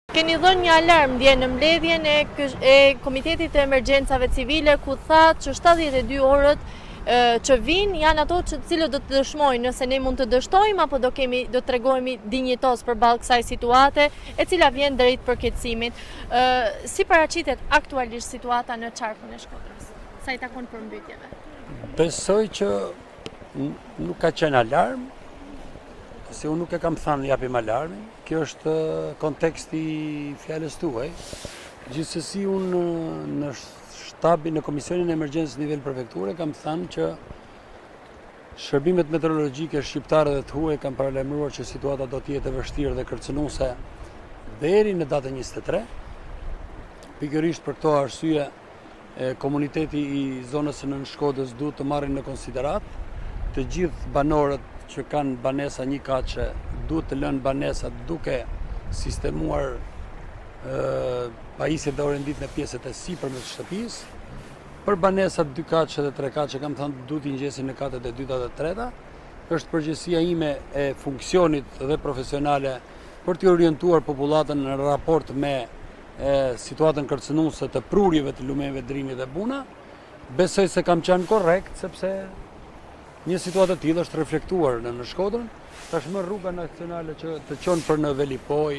Keni dhënë një alarm dje në mbledhjen e Komitetit të Emergjencave Civile ku tha që 72 orët që vinë janë ato që cilët do të dëshmojnë nëse ne mund të dështojmë apo do të tregojmë dinjitos përballë kësaj situate e cila vjen drejt përkeçimit. Si paraqitet aktualisht situata në qarkun e Shkodrës? Sa i takon permbytjeve? Besoj që nuk ka qenë alarm, se unë nuk e kam thënë japim alarmin. Kjo është konteksti i fjalës tuaj. Gjithsesi unë në shtabin në Komisionin e Emergjencës nivel prefekture kam thënë që shërbimet meteorologjike shqiptare dhe të huaj kanë paralajmëruar që situata do të jetë e vështirë dhe kërcënuese deri në datën 23. Pikërisht për këto arsye komuniteti i zonës së Nen Shkodres duhet të marrin në konsiderat të gjithë banorët që kanë banesa një katëshe duhet të lënë banesat duke sistemuar pajisjet dhe orëndit në pjesët e sipërme të shtëpisë. Për banesat 2 katëshe dhe 3 katëshe kam thënë duhet i ngjesin në katët e dyta dhe treta. Është përgjegjësia ime e funksionit dhe profesionale për të orientuar popullatën në raport me situatën kërcënuese të prurjeve të lumenjve, drimit dhe buna. Besoj se kam qenë korrekt sepse një situatë e tillë është reflektuar në Shkodrën. Tashmë rruga nacionale që të çon për në Velipoj,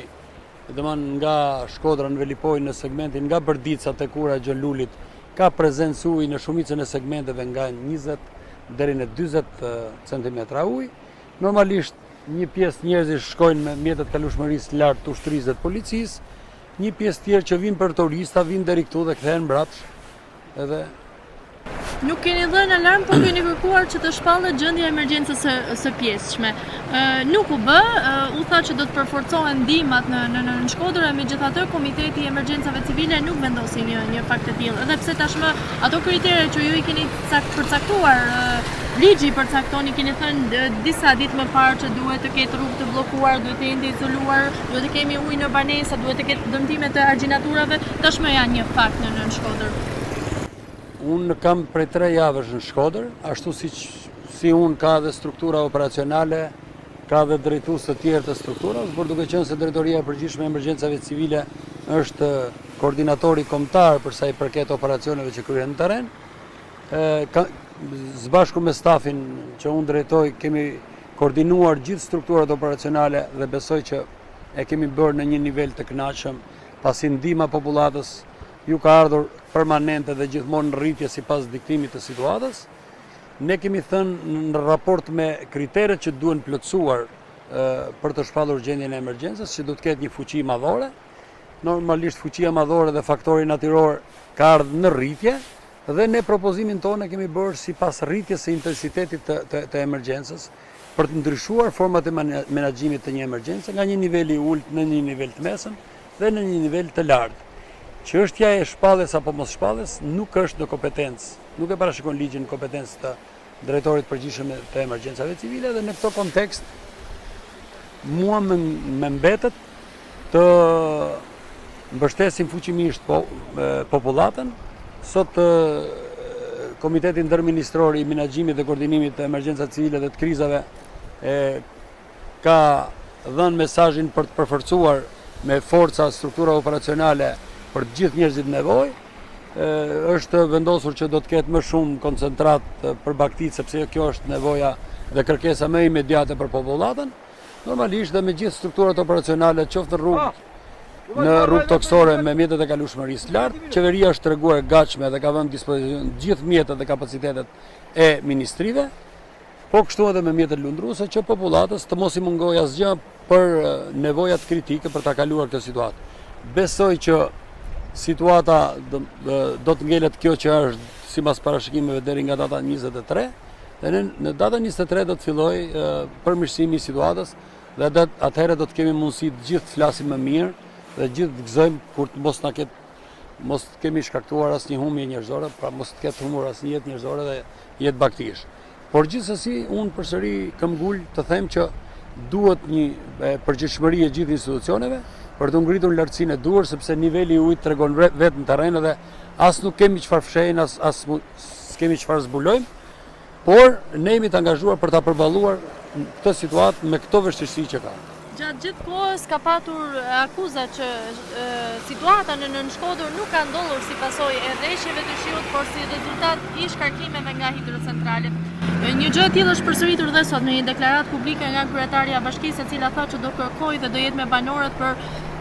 domethënë nga Shkodra në Velipoj në segmentin nga Bërdica tek ura e Gjëlulit, ka prezencë ujë në shumicën e segmenteve nga 20 deri në 40 cm ujë. Normalisht një pjesë njerëzish shkojnë me mjetet kalueshmërisë lart të ushtrisë dhe të policisë, një pjesë tjerë që vinë për turista, vinë deri këtu dhe kthehen mbrapsht. Edhe nuk keni dhënë alarm, por keni kërkuar që të shpallet gjendja e emergjencës së pjesshme. Nuk u bë, u tha që do të përforcohen ndihmat në Shkodër, megjithatë Komiteti i Emergjencave Civile nuk vendosi një fakt të tillë. Edhe pse tashmë ato kritere që ju i keni përcaktuar, ligji i përcaktoni, keni thënë disa ditë më parë që duhet të ketë rrugë të bllokuar, duhet të jetë izoluar, duhet të kemi ujë në banesa, duhet të ketë dëmtime të argjinaturave, tashmë janë një fakt në Shkodër. Unë kam prej 3 javësh në Shkodër, ashtu si unë ka dhe struktura operacionale, ka dhe drejtues të tjerë të strukturës, por duke qenë se Drejtoria e Përgjithshme e Emergjencave Civile është koordinatori kombëtar për sa i përket operacioneve që kryhen në terren, së bashku me stafin që unë drejtoj, kemi koordinuar gjithë strukturat operacionale dhe besoj që e kemi bërë në një nivel të kënaqshëm, pasi ndihma popullatës ju ka ardhur permanente dhe gjithmonë në rritje sipas diktimit të situatës. Ne kemi thënë në raport me kriteret që duhen plotësuar për të shpallur gjendjen e emergjencës, që do të ketë një fuqi madhore. Normalisht fuqia madhore dhe faktori natyror ka ardhur në rritje dhe ne propozimin tonë kemi bërë sipas rritjes së intensitetit të emergjencës për të ndryshuar format e menaxhimit të një emergjence nga një nivel i ulët në një nivel të mesëm dhe në një nivel të lartë. Çështja e shpalljes apo mos shpalljes nuk është në kompetencë, nuk e parashikon ligji në kompetencë të drejtorit përgjithshëm të emergjencave civile dhe në këtë kontekst mua më mbetet të mbështesim fuqimisht popullatën. Sot Komiteti Ndërministror i Menaxhimit dhe Koordinimit të Emergjencave Civile dhe të krizave ka dhënë mesazhin për të përforcuar me forca struktura operacionale për të gjithë njerëzit nevojë. Është vendosur që do të ketë më shumë koncentrat për baktit, sepse kjo është nevoja dhe kërkesa më imediate për popullatën. Normalisht dhe me gjithë strukturat operacionale, qoftë në rrugë toksore me mjetet e kalueshmërisë lartë, qeveria është treguar e gatshme dhe ka vënë dispozicion gjithë mjetet dhe kapacitetet e ministrive, po kështu edhe me mjetet lundruese që popullatës të mos i mungojë asgjë për nevojat kritike për ta kaluar këtë situatë. Besoj që situata do të ngelet kjo që është sipas parashikimeve deri nga data 23 dhe në datën 23 do të fillojë përmirësimi i situatës dhe atëherë do të kemi mundësi të gjithë të flasim më mirë dhe gjithë të gëzojmë kur të mos të kemi shkaktuar asnjë humje njerëzore, pra mos të ketë humbur asnjë jetë njerëzore dhe jetë baktish. Por gjithsesi unë përsëri këmbgul të them që duhet një përgjegjësi e gjithë institucioneve për të ngritur lartësinë e duhur, sepse niveli i ujit tregon vetë në terren dhe as nuk kemi çfarë fshehim, as s'kemi çfarë zbulojmë, por ne jemi të angazhuar për ta përballuar këtë situatë me këto vështirësi që ka. Gjatë gjithë kohës ka patur akuza që situata në Nen Shkodër nuk ka ndodhur si pasojë e rreshjeve të shiut, por si rezultat i shkarkimeve nga hidrocentralet. Një gjë e tillë është përsëritur dhe sot në një deklaratë publike nga kryetarja e bashkisë, e cila thotë që do kërkojë dhe do jetë me banorët për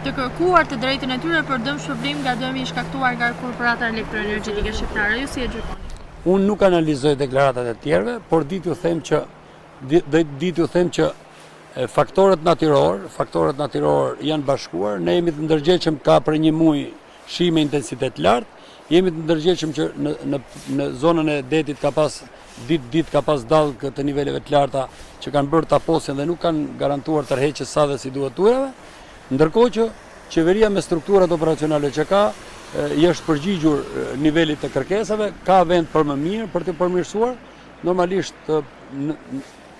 të kërkuar të drejtën e tyre për dëm shpërblim nga dëmi i shkaktuar nga korporata elektroenergjetike shqiptare. Ju si e gjykoni? Unë nuk analizoj deklaratat e tjerëve, por ditë ju them që faktorët natyror janë bashkuar. Ne jemi të ndërgjegjshëm ka për një muaj shi me intensitet lartë, jemi të ndërgjegjshëm që në zonën e detit ka pas ditë ka pas dallë të niveleve të larta që kanë bërë taposin dhe nuk kanë garantuar tërheqjes sa dhe si duhet ujrave, ndërkohë që qeveria me strukturat operacionale që ka i është përgjigjur nivelit të kërkesave, ka vend për më mirë, për të përmirësuar. Normalisht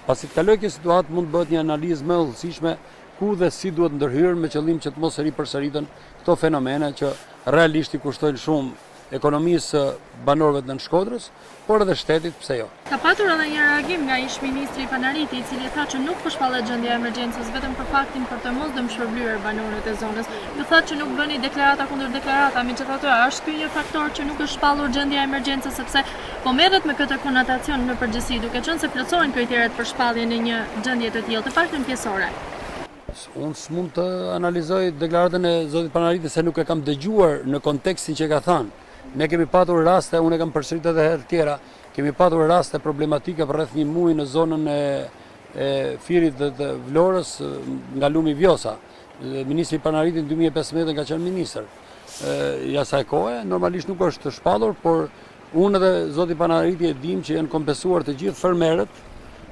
pasi të kaloj kjo situatë mund të bëhet një analizë më e hollësishme ku dhe si duhet ndërhyrë me qëllim që të mos ripërsëritën këto fenomene që realisht i kushtojnë shumë ekonomisë banorëve të Nen Shkodrës, por edhe shtetit, pse jo. Ka patur edhe një reagim nga ish-ministri Panariti, i cili tha që nuk po shpallet gjendja e emergjencës vetëm për faktin për të mos dëmshpërblyer banorët e zonës. Ju thatë që nuk bëni deklarata kundër deklarata, megjithatë është ky një faktor që nuk është shpallur gjendja e emergjencës, sepse po merret me këtë konotacion në përgjithësi, duke qenë se plotësohen kriteret për shpalljen e një gjendje të tillë, të paktën pjesore. Unë s'mund të analizoj deklaratën e zotit Panariti se nuk e kam dëgjuar në kontekstin që ka thënë. Ne kemi patur raste, unë e kam përsëritur edhe herë tjera, kemi patur raste problematike për rreth një muaj në zonën e Firit dhe të Vlorës nga lumi Vjosa. Ministri Panariti në 2015 ka qenë ministër. I asaj kohe, normalisht nuk është shpallur, por unë dhe zoti Panariti e dim që janë kompensuar të gjithë fermerët,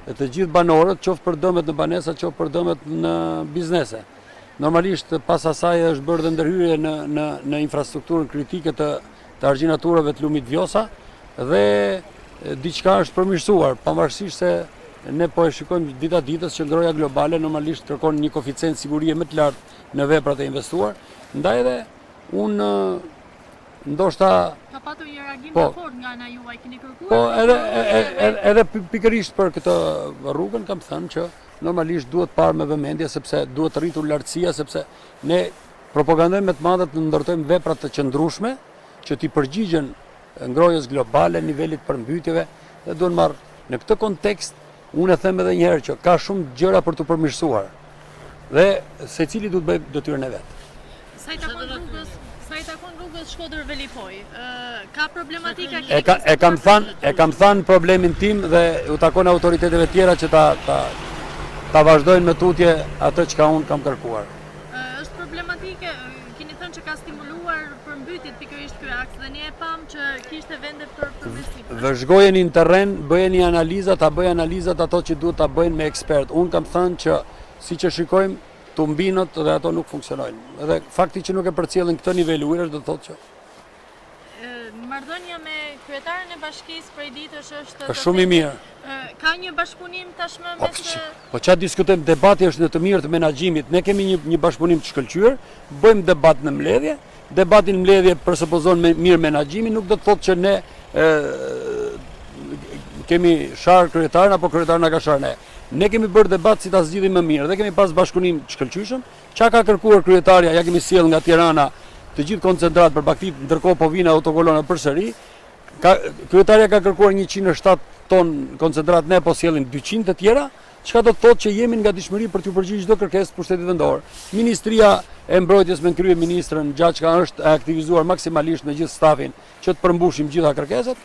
të gjithë banorët, qoftë për dëmet në banesa, qoftë për dëmet në biznese. Normalisht pas asaj është bërë dhe ndërhyrje në infrastrukturën kritike të argjinaturave të lumit Vjosa dhe diçka është përmirësuar, pavarësisht se ne po e shikojmë dita ditës që ngroja globale normalisht kërkon një koeficient sigurie më të lartë në veprat e investuar, ndaj edhe unë ndoshta ka patur një reagim të fortë nga ana juaj, keni kërkuar? Po, edhe pikërisht për këtë rrugën kam thënë që normalisht duhet parë me vëmendje sepse duhet rritur lartësia, sepse ne propagandojmë me të madhe të ndërtojmë vepra të qëndrueshme që t'i përgjigjen ngrohjes globale, nivelit përmbytjeve, dhe duhen marrë në këtë kontekst. Unë e them edhe një herë që ka shumë gjëra për të përmirësuar dhe secili duhet bëjë detyrën e vet. Sa i takon rrugës Shkodër-Velipoj, ka problematika e kam thënë problemin tim dhe u takon autoriteteve tjera që ta vazhdojnë me tutje atë që unë kam kërkuar. Është problematike, keni thënë që ka stimuluar përmbytjet pikërisht ky akt dhe ne e pam që kishte vende për përmirësim. Vëzhgojeni në terren, bëjeni analizat, ta bëj analizat ato që duhet ta bëjnë me ekspert. Unë kam thënë që siç e shikojmë tumbinot dhe ato nuk funksionojnë. Edhe fakti që nuk e përcjellin këtë nivel ujërash do thotë që marrëdhënia me kryetaren e bashkisë prej ditësh është shumë i mirë. Ka një bashkëpunim tashmë mes Po çfarë diskutojmë, debati është në të mirë të menaxhimit. Ne kemi një bashkëpunim të shkëlqyer, bëjmë debat në mbledhje. Debati në mbledhje presupozon mirë menaxhimin, nuk do të thotë që ne kemi sharë kryetaren apo kryetari na ka sharë ne. Ne kemi bërë debat si ta zgjidhim më mirë dhe kemi pas bashkëpunim të shkëlqyeshëm. Çka ka kërkuar kryetaria, ja kemi sjell nga Tirana të gjithë koncentrat për baktit, ndërkohë po vinë autokolona përsëri. Kryetaria ka kërkuar 107 ton koncentrat, ne po sjellim 200 të tjera, çka do të thotë që jemi nga dishmëri për t'u përgjigjur çdo kërkesë pushtetit vendor. Ministria e Mbrojtjes me kryeministrën Gjaçka është aktivizuar maksimalisht me gjithë stafin që të përmbushim gjitha kërkesat.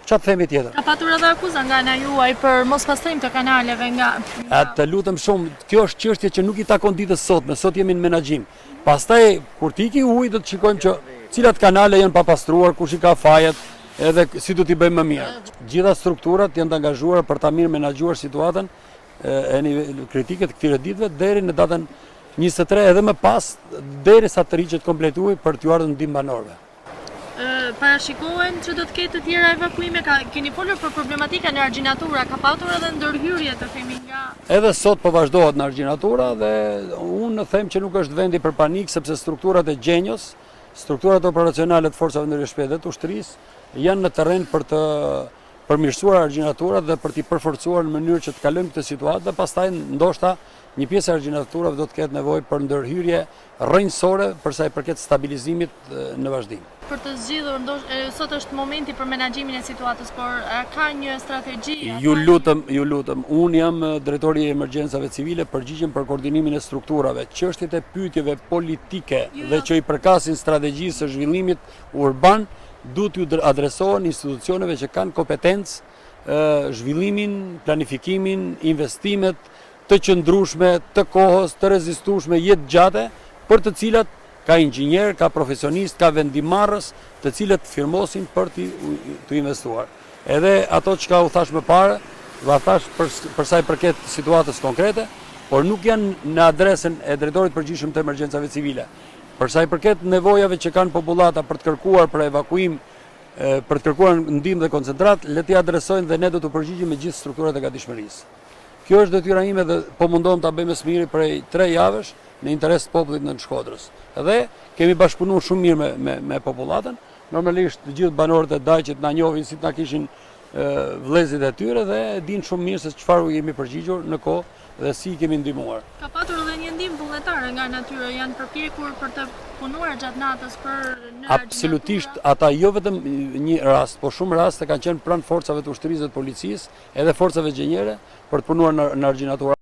Çfarë themi tjetër? Ka patur edhe akuza nga ana juaj për mospastrim të kanaleve nga Të lutem shumë, kjo është çështje që nuk i takon ditës sotme, sot jemi në menaxhim. Pastaj kur tiki ujë do të shikojmë që cilat kanale janë papastruar, kush i ka fajet, edhe si do t'i bëjmë më mirë. Gjitha strukturat janë të angazhuara për ta mirë menaxhuar situatën e kritike të këtyre ditëve deri në datën 23 edhe më pas, derisa të rriqet komplet uji për t'u ardhur ndihmë banorëve. Parashikohen që do të ketë të tjera evakuime, keni folur për problematika në argjinatura, ka patur edhe ndërhyrje të themi nga... Edhe sot po vazhdohet në argjinatura dhe unë them që nuk është vendi për panik, sepse strukturat e gjenjos, strukturat operacionale të forcave ndërhyrje shpejtë dhe të ushtrisë janë në terren për të përmirësuar argjinaturat dhe për t'i përforcuar në mënyrë që të kalojmë këtë situatë dhe pastaj ndoshta një pjesë e argjinaturave do të ketë nevojë për ndërhyrje rrënjësore për sa i përket stabilizimit në vazhdim. Për të zgjidhur, sot është momenti për menaxhimin e situatës, por ka një strategji? Ju lutem, unë jam drejtori i Emergjencave Civile, përgjigjem për koordinimin e strukturave, çështjet e pyetjeve politike dhe që i përkasin strategjisë së zhvillimit urban, duhet ju adresohen institucioneve që kanë kompetencë zhvillimin, planifikimin, investimet të qëndrueshme, të kohës, të rezistueshme, jetë gjate, për të cilat ka inxhinier, ka profesionist, ka vendimmarrës, të cilët firmosin për të investuar. Edhe ato që u thash më parë, va thash për sa i përket situatës konkrete, por nuk janë në adresën e drejtorit përgjithshëm të Emergjencave Civile. Për sa i përket nevojave që kanë popullata për të kërkuar për evakuim, për të kërkuar ndihmë dhe koncentrat, le t'i adresojnë dhe ne do të përgjigjemi me gjithë strukturat e gatishmërisë. Kjo është detyra ime dhe po mundon ta bëjmë së miri prej 3 javësh në interes të popullit në Nen Shkodres. Dhe kemi bashkëpunuar shumë mirë me popullatën. Normalisht të gjithë banorët e Dajqit na njohin si na kishin vëllezërit e tyre dhe dinë shumë mirë se çfarë u jemi përgjigjur në kohë dhe si i kemi ndihmuar. Ka patur edhe një ndihmë vullnetare nga natyra, janë përpjekur për të punuar gjatë natës në absolutisht, ata jo vetëm një rast, po shumë raste kanë qenë pranë forcave të ushtrisë dhe të policisë, edhe forcave gjenjere për të punuar në argjinatura.